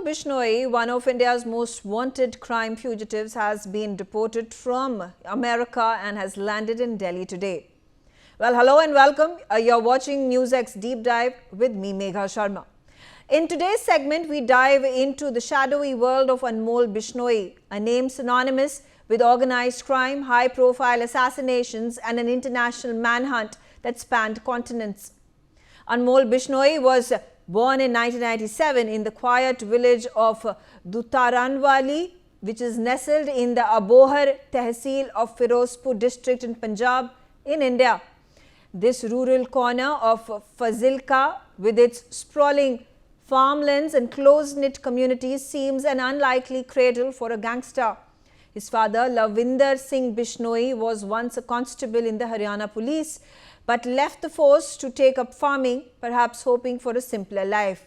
Anmol Bishnoi, one of India's most wanted crime fugitives, has been deported from America and has landed in Delhi today. Well, hello and welcome. You're watching NewsX Deep Dive with me, Megha Sharma. In today's segment, we dive into the shadowy world of Anmol Bishnoi, a name synonymous with organized crime, high-profile assassinations and an international manhunt that spanned continents. Anmol Bishnoi was born in 1997 in the quiet village of Dutaranwali, which is nestled in the Abohar Tehsil of Firozpur district in Punjab in India. This rural corner of Fazilka, with its sprawling farmlands and close-knit communities, seems an unlikely cradle for a gangster. His father, Lavinder Singh Bishnoi, was once a constable in the Haryana police, but left the force to take up farming, perhaps hoping for a simpler life.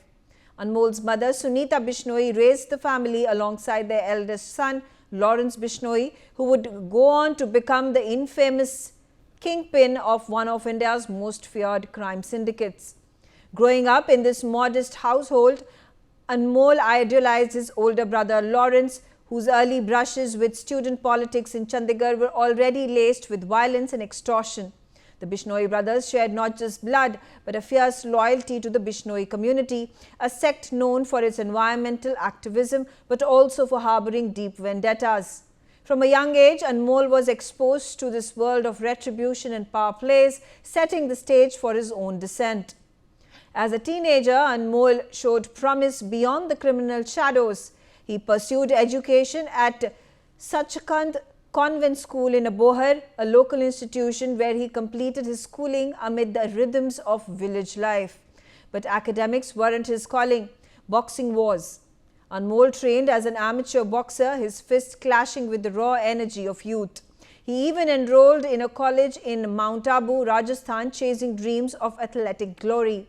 Anmol's mother, Sunita Bishnoi, raised the family alongside their eldest son, Lawrence Bishnoi, who would go on to become the infamous kingpin of one of India's most feared crime syndicates. Growing up in this modest household, Anmol idealized his older brother Lawrence, whose early brushes with student politics in Chandigarh were already laced with violence and extortion. The Bishnoi brothers shared not just blood, but a fierce loyalty to the Bishnoi community, a sect known for its environmental activism, but also for harboring deep vendettas. From a young age, Anmol was exposed to this world of retribution and power plays, setting the stage for his own descent. As a teenager, Anmol showed promise beyond the criminal shadows. He pursued education at Sachkhand Convent School in Abohar, a local institution where he completed his schooling amid the rhythms of village life. But academics weren't his calling. Boxing was. Anmol trained as an amateur boxer, his fists clashing with the raw energy of youth. He even enrolled in a college in Mount Abu, Rajasthan, chasing dreams of athletic glory.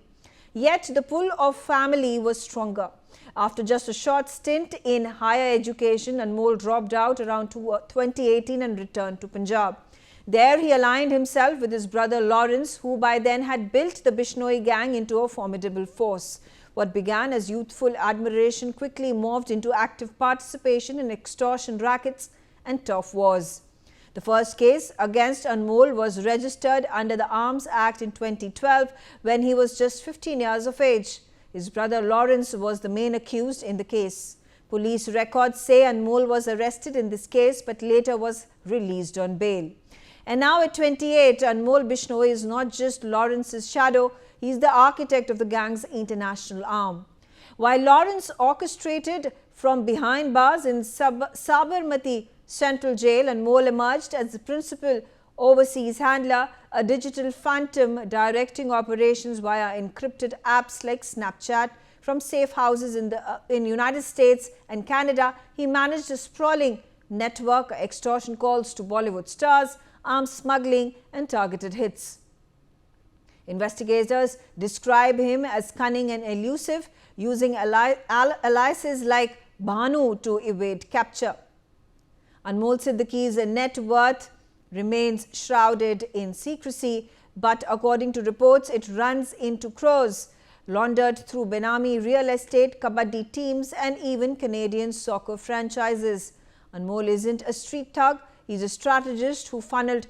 Yet the pull of family was stronger. After just a short stint in higher education, Anmol dropped out around 2018 and returned to Punjab. There he aligned himself with his brother Lawrence, who by then had built the Bishnoi gang into a formidable force. What began as youthful admiration quickly morphed into active participation in extortion rackets and tough wars. The first case against Anmol was registered under the Arms Act in 2012 when he was just 15 years of age. His brother Lawrence was the main accused in the case. Police records say Anmol was arrested in this case but later was released on bail. And now at 28, Anmol Bishnoi is not just Lawrence's shadow, he is the architect of the gang's international arm. While Lawrence orchestrated from behind bars in Sabarmati Central Jail, Anmol emerged as the principal overseas handler, a digital phantom directing operations via encrypted apps like Snapchat. From safe houses in United States and Canada, he managed a sprawling network, extortion calls to Bollywood stars, arms smuggling and targeted hits. Investigators describe him as cunning and elusive, using aliases like Bhanu to evade capture. Anmol Siddique's net worth remains shrouded in secrecy, but according to reports, it runs into crores, laundered through Benami real estate, kabaddi teams and even Canadian soccer franchises. Anmol isn't a street thug, he's a strategist who funneled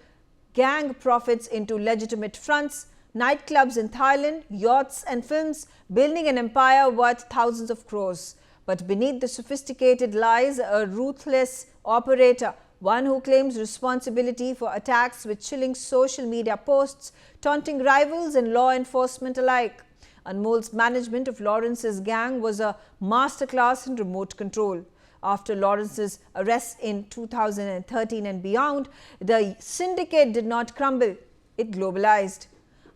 gang profits into legitimate fronts, nightclubs in Thailand, yachts and films, building an empire worth thousands of crores. But beneath the sophisticated lies a ruthless operator, one who claims responsibility for attacks with chilling social media posts, taunting rivals and law enforcement alike. Anmol's management of Lawrence's gang was a masterclass in remote control. After Lawrence's arrest in 2013 and beyond, the syndicate did not crumble, it globalized.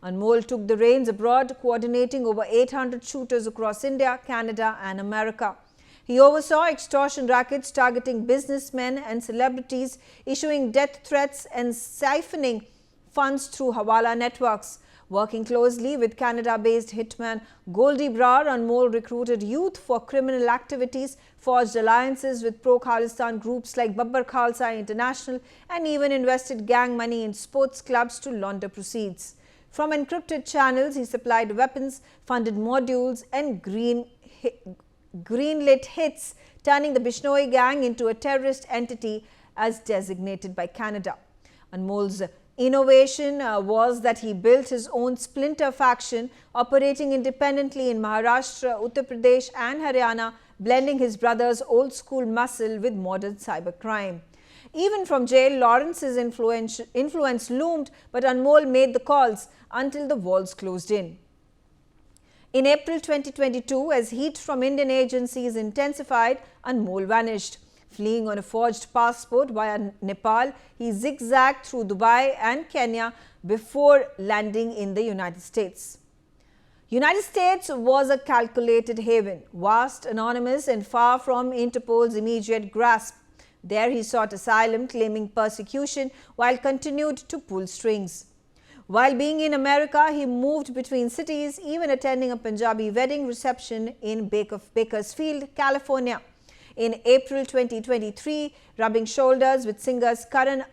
Anmol took the reins abroad, coordinating over 800 shooters across India, Canada and America. He oversaw extortion rackets targeting businessmen and celebrities, issuing death threats and siphoning funds through Hawala networks. Working closely with Canada-based hitman Goldie Brar, Anmol recruited youth for criminal activities, forged alliances with pro-Khalistan groups like Babbar Khalsa International, and even invested gang money in sports clubs to launder proceeds. From encrypted channels, he supplied weapons, funded modules and greenlit hits, turning the Bishnoi gang into a terrorist entity as designated by Canada. Anmol's innovation was that he built his own splinter faction operating independently in Maharashtra, Uttar Pradesh and Haryana, blending his brother's old-school muscle with modern cybercrime. Even from jail, Lawrence's influence loomed, but Anmol made the calls until the walls closed in. In April 2022, as heat from Indian agencies intensified, Anmol vanished. Fleeing on a forged passport via Nepal, he zigzagged through Dubai and Kenya before landing in the United States. United States was a calculated haven, vast, anonymous and far from Interpol's immediate grasp. There he sought asylum, claiming persecution, while continued to pull strings. While being in America, he moved between cities, even attending a Punjabi wedding reception in Bakersfield, California. In April 2023, rubbing shoulders with singers Karan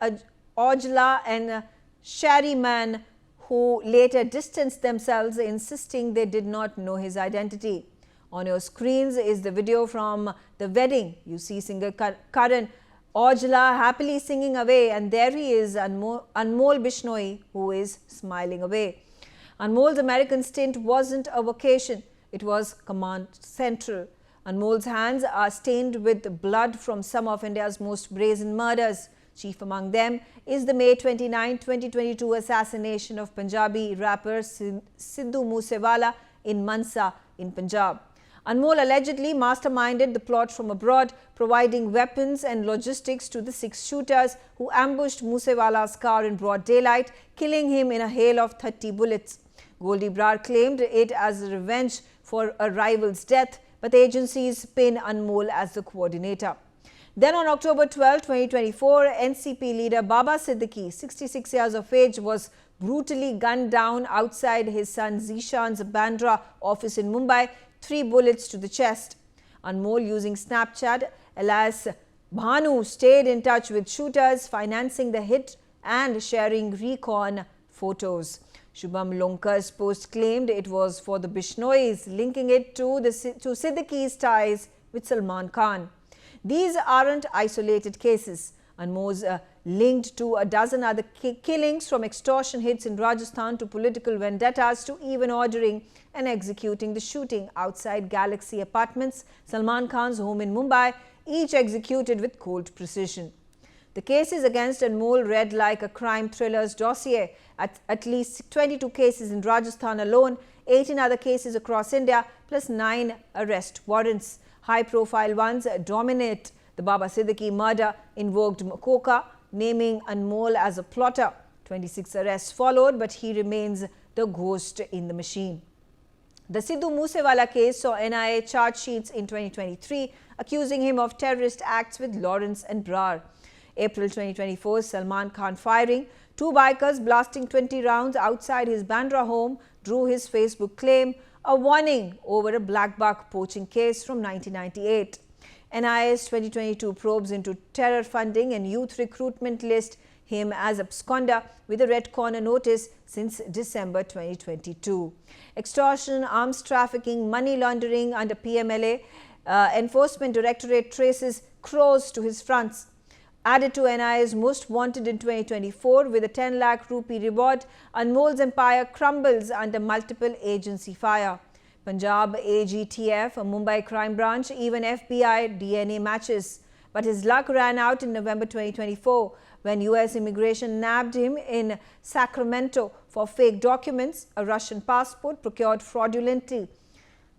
Aujla and Sherry Man, who later distanced themselves, insisting they did not know his identity. On your screens is the video from the wedding. You see singer Karan Aujla happily singing away, and there he is, Anmol Bishnoi, who is smiling away. Anmol's American stint wasn't a vacation, it was command central. Anmol's hands are stained with blood from some of India's most brazen murders. Chief among them is the May 29, 2022 assassination of Punjabi rapper Sidhu Moosewala in Mansa in Punjab. Anmol allegedly masterminded the plot from abroad, providing weapons and logistics to the 6 shooters who ambushed Moosewala's car in broad daylight, killing him in a hail of 30 bullets. Goldie Brar claimed it as a revenge for a rival's death, but agencies pin Anmol as the coordinator. Then on October 12, 2024, NCP leader Baba Siddique, 66 years of age, was brutally gunned down outside his son Zishan's Bandra office in Mumbai, 3 bullets to the chest. Anmol, using Snapchat, alias Bhanu, stayed in touch with shooters, financing the hit and sharing recon photos. Shubham Lonkar's post claimed it was for the Bishnois, linking it to Siddique's ties with Salman Khan. These aren't isolated cases. Anmol's linked to a dozen other killings, from extortion hits in Rajasthan to political vendettas to even ordering and executing the shooting outside Galaxy Apartments, Salman Khan's home in Mumbai, each executed with cold precision. The cases against Anmol read like a crime thriller's dossier. At least 22 cases in Rajasthan alone, 18 other cases across India, plus 9 arrest warrants. High-profile ones dominate. The Baba Siddique murder invoked Makoka, naming Anmol as a plotter. 26 arrests followed, but he remains the ghost in the machine. The Sidhu Moosewala case saw NIA charge sheets in 2023, accusing him of terrorist acts with Lawrence and Brar. April 2024, Salman Khan firing. 2 bikers blasting 20 rounds outside his Bandra home drew his Facebook claim, a warning over a black buck poaching case from 1998. NIA's 2022 probes into terror funding and youth recruitment list him as absconder with a red corner notice since December 2022. Extortion, arms trafficking, money laundering under PMLA, Enforcement Directorate traces crores to his fronts. Added to NIA's most wanted in 2024 with a 10 lakh rupee reward, Anmol's empire crumbles under multiple agency fire. Punjab AGTF, a Mumbai crime branch, even FBI DNA matches. But his luck ran out in November 2024 when US immigration nabbed him in Sacramento for fake documents, a Russian passport procured fraudulently.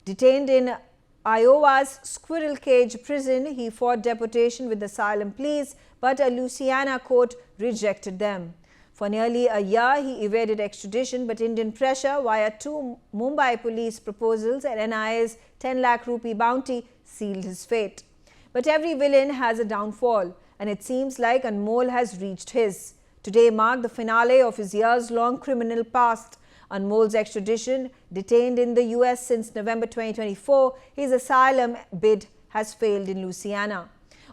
Detained in Iowa's Squirrel Cage prison, he fought deportation with asylum pleas, but a Louisiana court rejected them. For nearly a year, he evaded extradition, but Indian pressure via 2 Mumbai police proposals and NIA's 10 lakh rupee bounty sealed his fate. But every villain has a downfall, and it seems like Anmol has reached his. Today marked the finale of his years-long criminal past. Anmol's extradition, detained in the US since November 2024, his asylum bid has failed in Louisiana.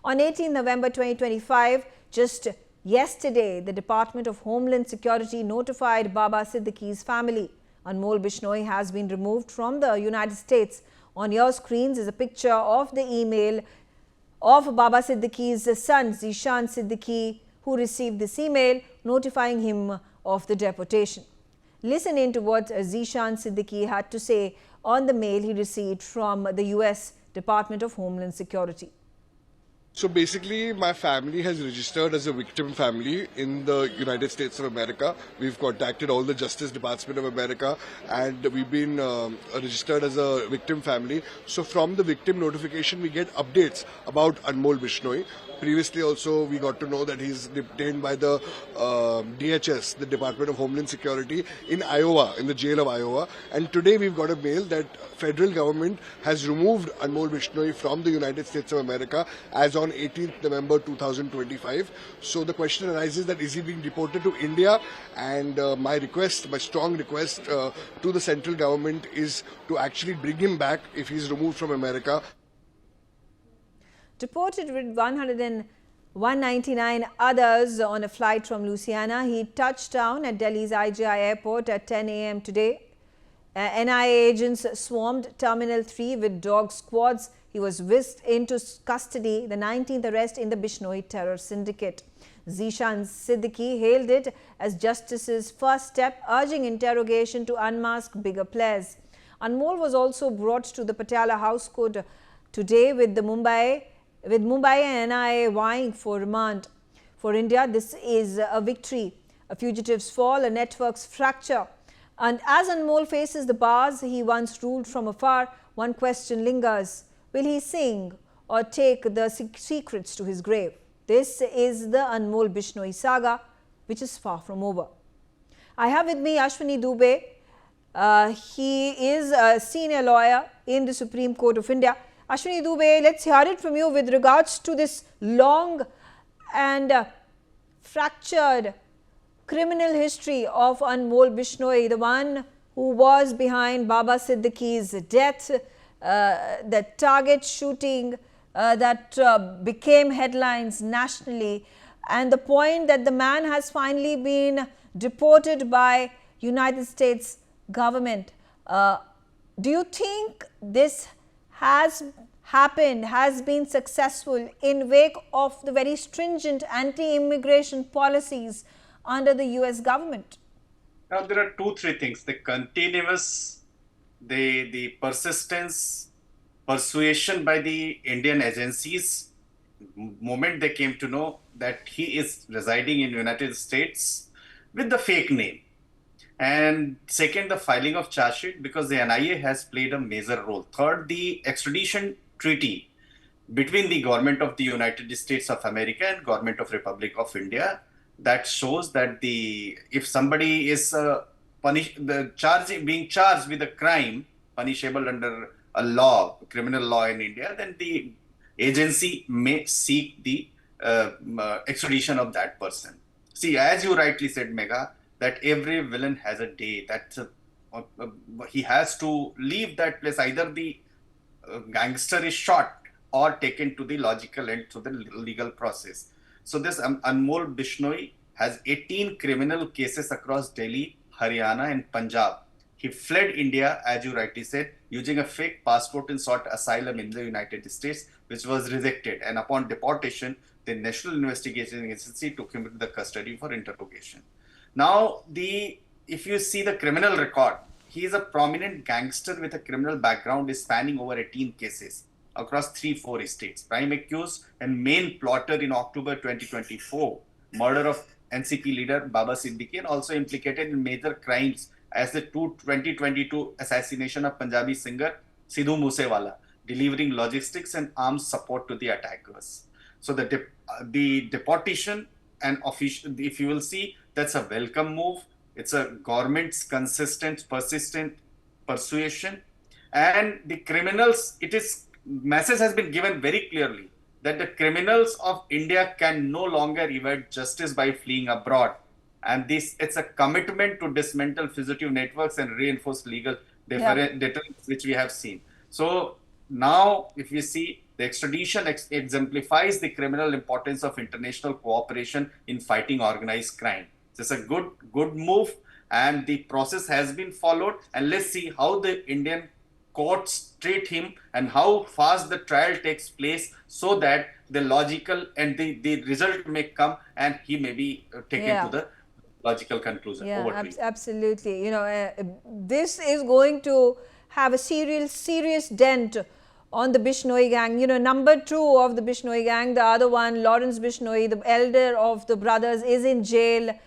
On 18 November 2025, just yesterday, the Department of Homeland Security notified Baba Siddique's family. Anmol Bishnoi has been removed from the United States. On your screens is a picture of the email of Baba Siddique's son, Zishan Siddique, who received this email notifying him of the deportation. Listen in to what Zishan Siddique had to say on the mail he received from the US Department of Homeland Security. So basically, my family has registered as a victim family in the United States of America. We've contacted all the Justice Department of America and we've been registered as a victim family. So from the victim notification, we get updates about Anmol Bishnoi. Previously also, we got to know that he's detained by the DHS, the Department of Homeland Security, in Iowa, in the jail of Iowa. And today we've got a mail that federal government has removed Anmol Bishnoi from the United States of America as on 18th November 2025. So the question arises that is he being deported to India? And my strong request to the central government is to actually bring him back if he's removed from America. Deported with 199 others on a flight from Louisiana, he touched down at Delhi's IGI airport at 10 a.m. today. NIA agents swarmed Terminal 3 with dog squads. He was whisked into custody, the 19th arrest in the Bishnoi terror syndicate. Zishan Siddique hailed it as justice's first step, urging interrogation to unmask bigger players. Anmol was also brought to the Patiala House Court today with Mumbai and NIA vying for remand. For India, this is a victory. A fugitive's fall, a network's fracture. And as Anmol faces the bars he once ruled from afar, one question lingers. Will he sing or take the secrets to his grave? This is the Anmol Bishnoi saga, which is far from over. I have with me Ashwini Dubey. He is a senior lawyer in the Supreme Court of India. Ashwini Dubey, let's hear it from you with regards to this long and fractured criminal history of Anmol Bishnoi, the one who was behind Baba Siddique's death, the target shooting that became headlines nationally, and the point that the man has finally been deported by United States government. Do you think this has happened, has been successful in wake of the very stringent anti-immigration policies under the US government? Now, there are three things: the continuous, the persistence, persuasion by the Indian agencies, moment they came to know that he is residing in United States with the fake name. And second, the filing of charge sheet, because the NIA has played a major role. Third, the extradition treaty between the government of the United States of America and government of Republic of India, that shows that if somebody is being charged with a crime punishable under a law, criminal law in India, then the agency may seek the extradition of that person. See, as you rightly said, Megha, that every villain has a day, that he has to leave that place. Either the gangster is shot or taken to the logical end through the legal process. So this Anmol Bishnoi has 18 criminal cases across Delhi, Haryana and Punjab. He fled India, as you rightly said, using a fake passport and sought asylum in the United States, which was rejected. And upon deportation, the National Investigation Agency took him into the custody for interrogation. Now, if you see the criminal record, he is a prominent gangster with a criminal background spanning over 18 cases across 3-4 states. Prime accused and main plotter in October 2024, murder of NCP leader Baba Siddique, and also implicated in major crimes as the 2022 assassination of Punjabi singer Sidhu Moosewala, delivering logistics and arms support to the attackers. So the deportation and official, if you will see, that's a welcome move. It's a government's consistent, persistent persuasion. And the criminals, message has been given very clearly that the criminals of India can no longer evade justice by fleeing abroad. And it's a commitment to dismantle fugitive networks and reinforce legal deterrence, which we have seen. So now, if you see, the extradition exemplifies the criminal importance of international cooperation in fighting organized crime. It's a good move, and the process has been followed. And let's see how the Indian courts treat him and how fast the trial takes place, so that the logical and the result may come and he may be taken to the logical conclusion. Yeah, Over to you. absolutely. This is going to have a serious dent on the Bishnoi gang. Number 2 of the Bishnoi gang, the other one, Lawrence Bishnoi, the elder of the brothers, is in jail.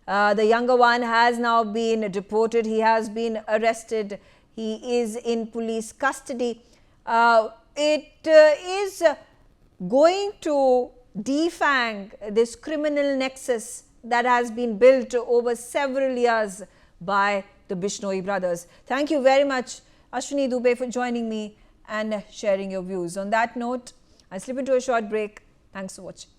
The younger one has now been deported. He has been arrested. He is in police custody. It is going to defang this criminal nexus that has been built over several years by the Bishnoi brothers. Thank you very much, Ashwini Dubey, for joining me and sharing your views. On that note, I slip into a short break. Thanks for watching.